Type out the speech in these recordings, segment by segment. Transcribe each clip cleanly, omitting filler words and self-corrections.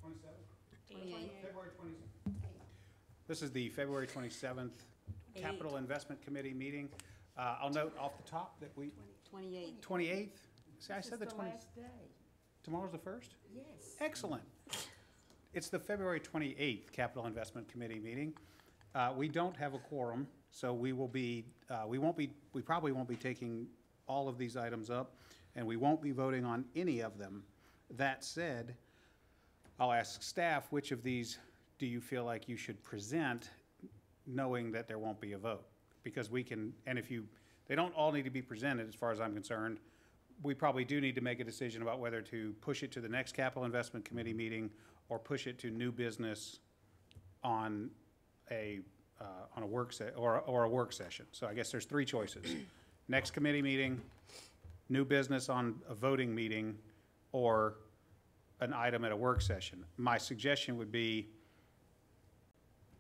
27th? February 27th. This is the February 27th Capital Investment Committee meeting. I'll note off the top that 28th. 28th? See, I said the 20th. last day. Tomorrow's the 1st? Yes. Excellent. It's the February 28th Capital Investment Committee meeting. We don't have a quorum, so we probably won't be taking all of these items up, and we won't be voting on any of them. That said, I'll ask staff, which of these do you feel like you should present, knowing that there won't be a vote? Because we can, and they don't all need to be presented as far as I'm concerned. We probably do need to make a decision about whether to push it to the next Capital Investment Committee meeting or push it to new business on a work or a work session. So I guess there's three choices. Next committee meeting, new business on a voting meeting, or an item at a work session. My suggestion would be,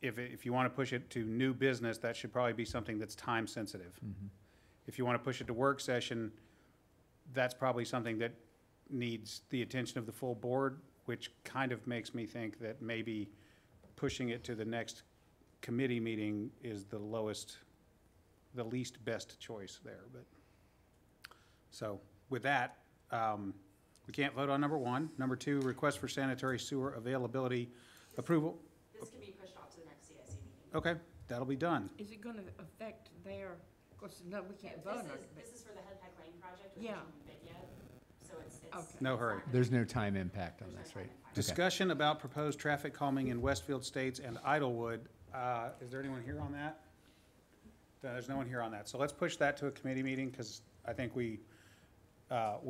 if you want to push it to new business, that should probably be something that's time sensitive. Mm-hmm. If you want to push it to work session, that's probably something that needs the attention of the full board, which kind of makes me think that maybe pushing it to the next committee meeting is the least best choice there. But so with that, we can't vote on number one. Number two, request for sanitary sewer availability approval. This can be pushed off to the next CIC meeting. Okay, that'll be done. Is it gonna affect their, of course, no, we can't vote on it, but, This is for the Henpeck Lane project, which Yeah. hasn't been bid yet, so it's. Okay. No it's hurry. not gonna- There's no time impact on there's no this, time right? impact. Discussion about proposed traffic calming in Westfield States and Idlewood. Is there anyone here on that? There's no one here on that. So let's push that to a committee meeting, because I think we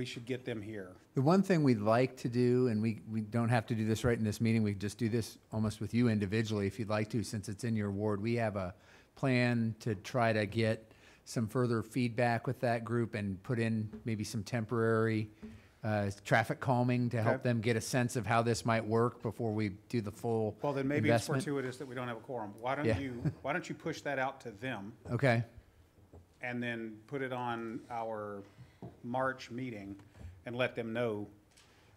should get them here. The one thing we'd like to do, and we don't have to do this right in this meeting, we could just do this almost with you individually if you'd like to, since it's in your ward. We have a plan to try to get some further feedback with that group and put in maybe some temporary traffic calming to help Okay. them get a sense of how this might work before we do the full Well, then maybe it's investment. fortuitous that we don't have a quorum. Why Yeah. don't you push that out to them Okay, and then put it on our March meeting and let them know?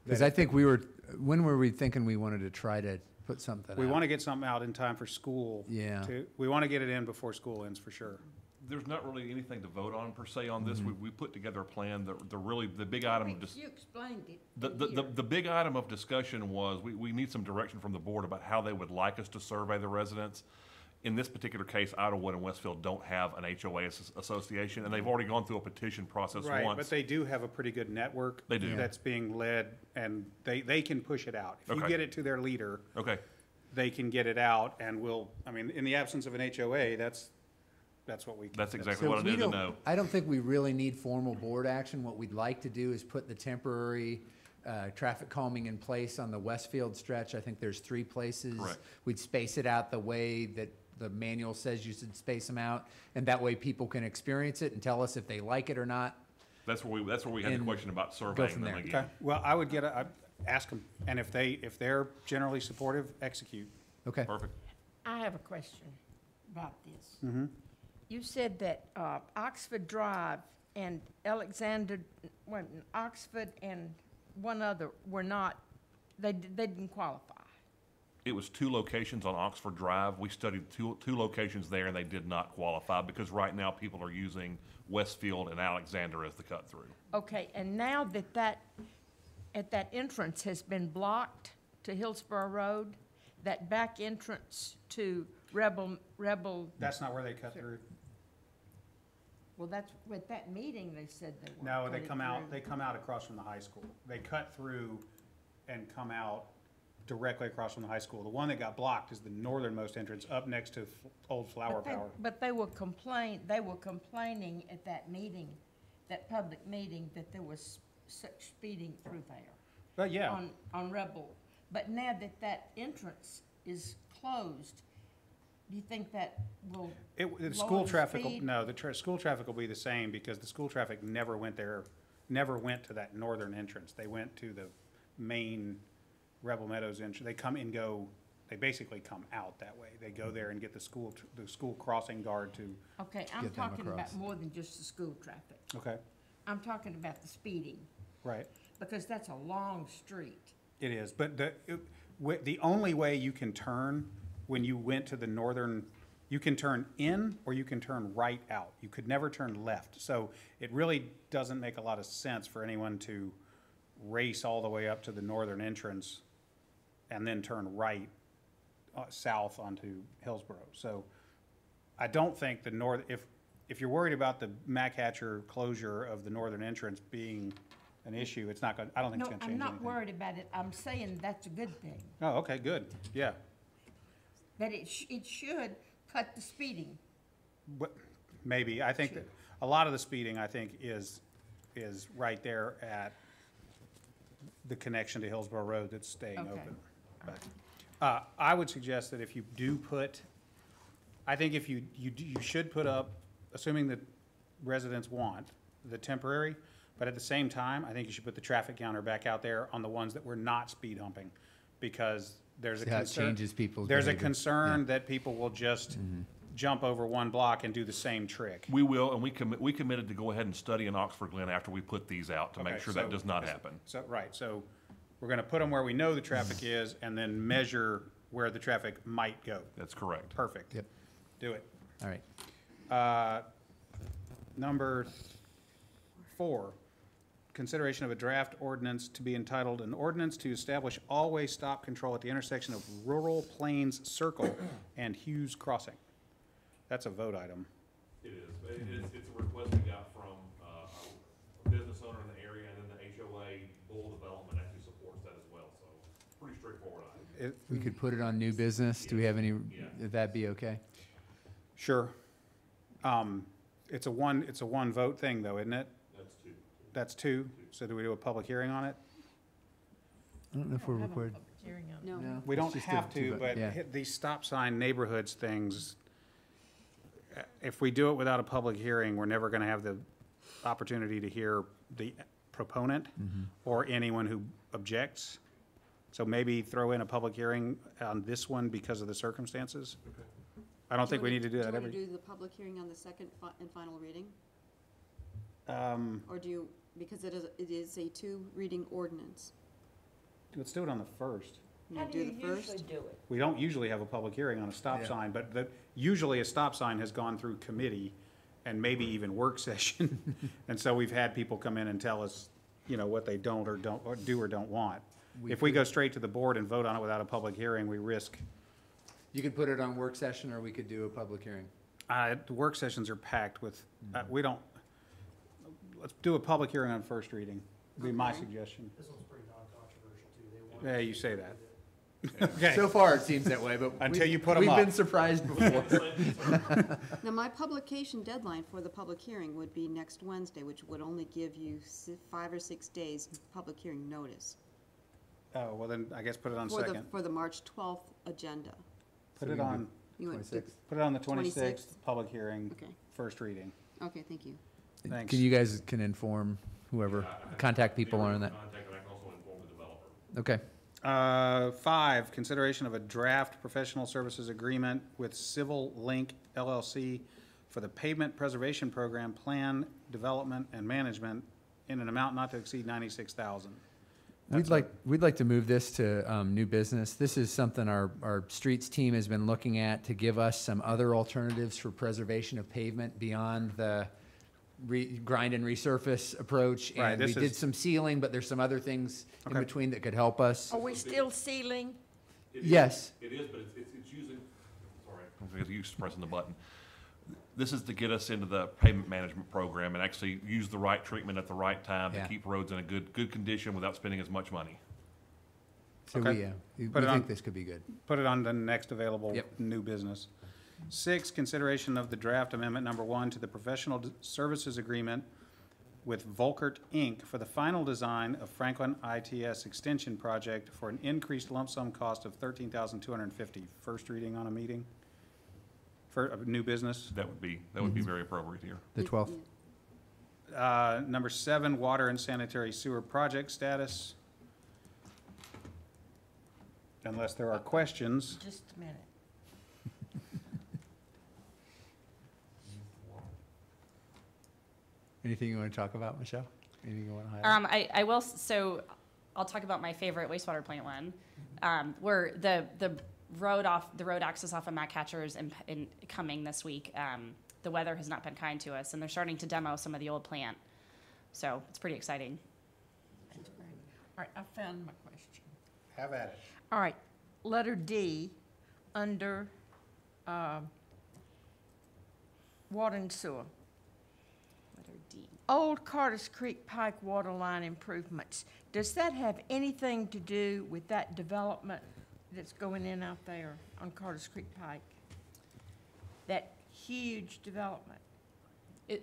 because I think when were we thinking we wanted to try to put something out? We want to get something out in time for school. Yeah. We want to get it in before school ends, for sure. There's not really anything to vote on per se on this. We put together a plan. The big item of you explained it. the big item of discussion was we need some direction from the board about how they would like us to survey the residents. In this particular case, Idlewood and Westfield don't have an HOA association, and they've already gone through a petition process Right, once. but they do have a pretty good network. They do. That's being led, and they can push it out. If you Okay. get it to their leader, Okay, they can get it out, and in the absence of an HOA, that's what we can. that's exactly So what I we needed to don't- know. I don't think we really need formal board action. What we'd like to do is put the temporary traffic calming in place on the Westfield stretch. I think there's 3 places. Correct. We'd space it out the way that the manual says you should space them out, and that way people can experience it and tell us if they like it or not. That's where we had the And question about surveying from them there. again. Okay, well, I'd ask them, and if they're generally supportive, execute. Okay. Perfect. I have a question about this. Mm-hmm. You said that Oxford Drive and Oxford and one other were not, they didn't qualify. It was 2 locations on Oxford Drive. We studied two locations there, and they did not qualify because right now people are using Westfield and Alexander as the cut-through. Okay, and now that entrance has been blocked to Hillsborough Road, that back entrance to Rebel, That's not where they cut through. well, that's, with that meeting, they said they were. No, they come out across from the high school. They cut through and come out directly across from the high school. The one that got blocked is the northernmost entrance up next to Old Flower Power. But they were complaining at that meeting, that public meeting, that there was such speeding through there. But yeah, On Rebel. But now that entrance is closed, do you think that will the lower school the traffic, speed? school traffic will be the same, because the school traffic never went to that northern entrance. They went to the main Rebel Meadows entrance. They basically come out that way. They go there and get the school crossing guard to, Okay, I'm Get them talking across. about more than just the school traffic. okay, I'm talking about the speeding, right. because that's a long street. It is, but the only way you can turn when you went to the northern, you can turn in or you can turn right out. You could never turn left. So it really doesn't make a lot of sense for anyone to race all the way up to the northern entrance and then turn right south onto Hillsborough. So I don't think the north, if you're worried about the Mac Hatcher closure of the northern entrance being an issue, it's not going, I don't think No, it's going to I'm change not anything. worried about it. I'm saying that's a good thing. Oh, okay, good, yeah. That it should cut the speeding. But maybe, I think that a lot of the speeding, I think, is right there at the connection to Hillsborough Road that's staying Okay. open. But, I would suggest that if you do put, I think if you should put up, assuming that residents want the temporary, but at the same time, I think you should put the traffic counter back out there on the ones that were not speed humping, because there's a See how it concern. changes people's There's a behavior. concern that people will just jump over one block and do the same trick. We will, and we committed to go ahead and study in Oxford Glen after we put these out to make Okay, sure that so- does not happen. So, right, so we're gonna put them where we know the traffic is and then measure where the traffic might go. That's correct. Perfect. Yep. Do it. All right. Number 4, consideration of a draft ordinance to be entitled, "An Ordinance to Establish All-Way Stop Control at the Intersection of Rural Plains Circle and Hughes Crossing." That's a vote item. It is. It's a request we got from a business owner in the area, and then the HOA Bull Development actually supports that as well, so pretty straightforward item. We could put it on new business. Do we have any, Yeah. would that be okay? Sure. It's a one vote thing though, isn't it? That's two. That's 2, so do we do a public hearing on it? I don't know if we're Have a recorded. public hearing on it. No. We Let's don't just do have two to, vote- but yeah. these stop sign neighborhoods things, if we do it without a public hearing, we're never gonna have the opportunity to hear the proponent or anyone who objects. So maybe throw in a public hearing on this one because of the circumstances. I don't think we need to do that Do you every. want to do the public hearing on the second and final reading? Um, Or do you, because it is a 2-reading ordinance. let's do it on the first. You How wanna do you the first? usually do it? We don't usually have a public hearing on a stop Yeah. sign, but usually a stop sign has gone through committee and maybe even work session. And so we've had people come in and tell us, what they don't or do or don't want. If we go straight to the board and vote on it without a public hearing, we risk, You could put it on work session, or we could do a public hearing. the work sessions are packed with, we don't, let's do a public hearing on first reading, would be my Okay. suggestion. This one's pretty non-controversial too. They want. Yeah, you say that. Okay. So far, it seems that way, but. Until we- you put 'em We've been up. surprised before. Now, my publication deadline for the public hearing would be next Wednesday, which would only give you 5 or 6 days public hearing notice Oh, well then, I guess put it on for second. the March 12th agenda. Put So it we on, You want to- 26th. put it on the 26th? 26th, public hearing, Okay, first reading. okay, thank you. Thanks. Can you guys can inform whoever, contact people on that? Contact, and I can also inform the developer. Okay. 5, consideration of a draft professional services agreement with Civil Link LLC for the pavement preservation program plan, development, and management in an amount not to exceed $96,000. We'd like to move this to new business. This is something our streets team has been looking at to give us some other alternatives for preservation of pavement beyond the grind and resurface approach. Right, And we this did is- some sealing, but there's some other things in Okay. between that could help us. Are we still sealing? Yes. It is, but it's using, sorry, I'm getting used to pressing the button. This is to get us into the pavement management program and actually use the right treatment at the right time to Yeah. keep roads in a good condition without spending as much money. So Okay. we Put it on. think this could be good. Put it on the next available Yep. new business. 6, consideration of the draft amendment number 1 to the professional services agreement with Volkert, Inc. for the final design of Franklin ITS Extension Project for an increased lump sum cost of $13,250. First reading on a meeting for a new business. That would be very appropriate here. The 12th. Number 7, water and sanitary sewer project status. Unless there are questions. Just a minute. Anything you want to talk about, Michelle? Anything you want to highlight? I will, so I'll talk about my favorite wastewater plant one. We're, the road access off of Matt Catcher is in coming this week. The weather has not been kind to us, and they're starting to demo some of the old plant. So it's pretty exciting. That's great. All right, I found my question. Have at it. All right, letter D, under water and sewer. Letter D. Old Carter's Creek Pike water line improvements. Does that have anything to do with that development that's going in out there on Carter's Creek Pike? That huge development?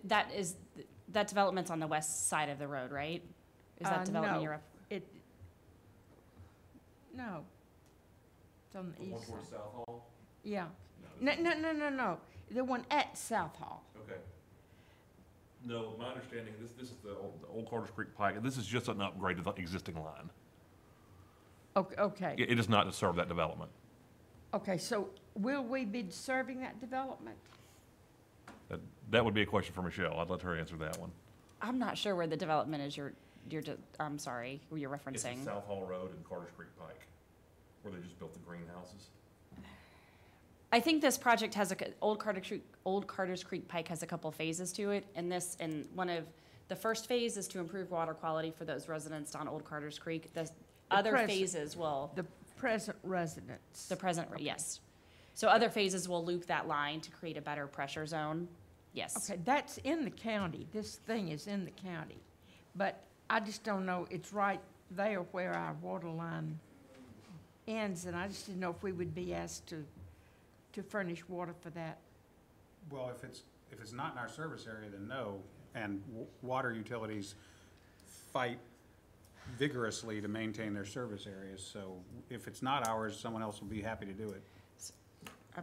That development's on the west side of the road, right? Is that development no. you're up? No. It's on the east side. South Hall? Yeah. No. The one at South Hall. Okay. No, my understanding, this is the old Carter's Creek Pike, this is just an upgrade to the existing line. Okay. It is not to serve that development. Okay, so will we be serving that development? That would be a question for Michelle. I'd let her answer that one. I'm not sure where the development is I'm sorry, who you're It's referencing. at South Hall Road and Carter's Creek Pike, where they just built the greenhouses. I think this project has Old Carter's Creek Pike has a couple phases to it, and one of the first phase is to improve water quality for those residents on Old Carter's Creek. The other present- phases will, The present residents. the present, yes. So other phases will loop that line to create a better pressure zone. Yes. Okay, that's in the county. This thing is in the county. But I just don't know, it's right there where our water line ends, and I just didn't know if we would be asked to furnish water for that. Well, if it's not in our service area, then no. And water utilities fight vigorously to maintain their service areas. So if it's not ours, someone else will be happy to do it.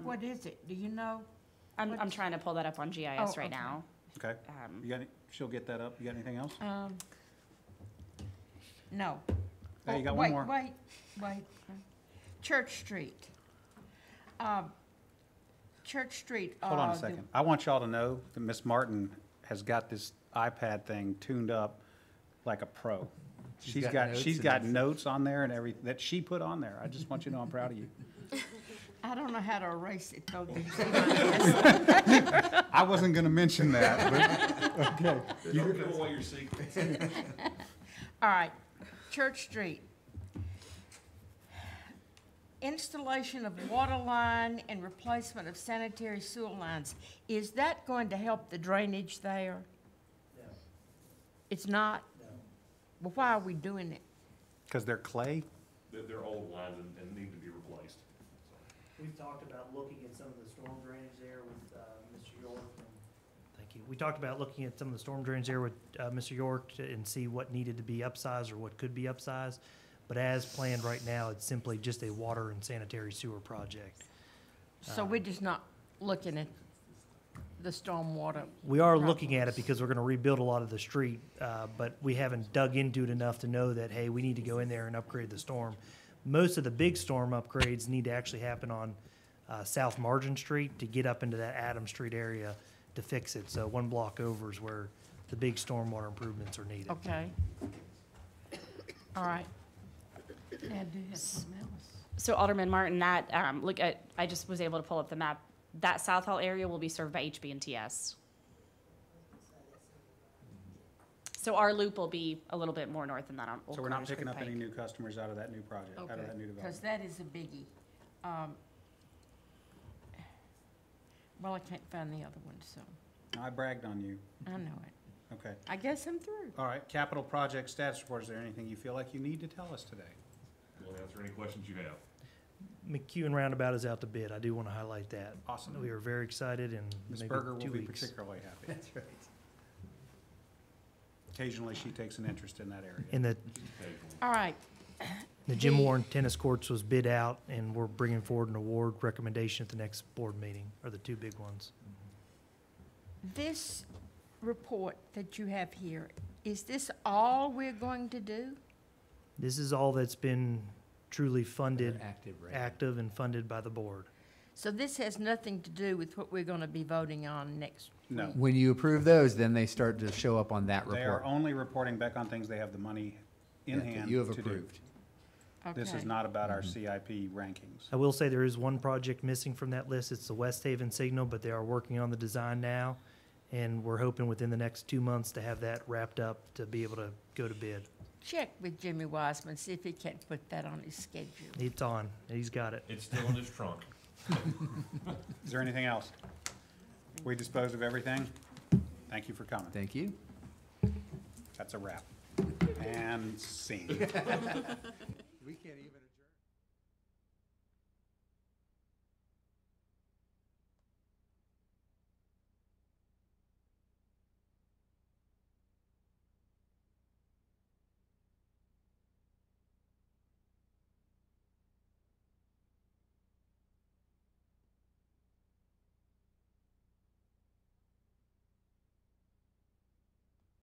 What is it? Do you know? I'm trying to pull that up on GIS Oh, right okay. now. Okay? Um, She'll get that up. You got anything else? No. Hey, you Oh, got one more. Wait. Church Street. Church Street. Hold on a second. I want y'all to know that Miss Martin has got this iPad thing tuned up like a pro. She's got notes on there and everything that she put on there. I just want you to know I'm proud of you. I don't know how to erase it, though. Did you see my- I wasn't gonna mention that, but, okay. Don't give away your secrets. All right, Church Street. Installation of water line and replacement of sanitary sewer lines. Is that going to help the drainage there? No, It's not? no. Well, why are we doing it? Because they're clay? They're old lines and need to be replaced. We've talked about looking at some of the storm drainage there with Mr. York. Thank you. We talked about looking at some of the storm drains there with Mr. York and see what needed to be upsized or what could be upsized. But as planned right now, it's simply just a water and sanitary sewer project. So we're just not looking at the stormwater? We are looking at it because we're gonna rebuild a lot of the street, but we haven't dug into it enough to know that, hey, we need to go in there and upgrade the storm. Most of the big storm upgrades need to actually happen on South Margin Street to get up into that Adams Street area to fix it. So one block over is where the big stormwater improvements are needed. Okay. All right. Now, do you have something else? So Alderman Martin, I just was able to pull up the map. That South Hall area will be served by HB&TS. So our loop will be a little bit more north than that on Old So we're not Carter's picking Creek up any Pike. new customers out of that new project, out of Okay, that new because development? that is a biggie. Well, I can't find the other one, so I bragged on you. I know it. Okay. I guess I'm through. All right, capital project status report. Is there anything you feel like you need to tell us today? We'll answer any questions you have. McEwen Roundabout is out to bid. I do want to highlight that. Awesome. We are very excited and Ms. maybe Berger will 2 be weeks. particularly happy. That's right. Occasionally, she takes an interest in that area. And All right. the Jim Warren Tennis Courts was bid out, and we're bringing forward an award recommendation at the next board meeting, are the two big ones. This report that you have here, is this all we're going to do? This is all that's been truly funded, Active right now. active and funded by the board. So this has nothing to do with what we're going to be voting on next No. week? When you approve those, then they start to show up on that They are report. only reporting back on things they have the money in that hand You have to do. approved. This is Okay. not about our CIP rankings. I will say there is one project missing from that list. It's the West Haven Signal, but they are working on the design now. And we're hoping within the next 2 months to have that wrapped up to be able to go to bid. Check with Jimmy Wiseman, see if he can put that on his schedule. It's on. He's got it. It's still in his trunk. Is there anything else? We disposed of everything? Thank you for coming. Thank you. That's a wrap. And scene.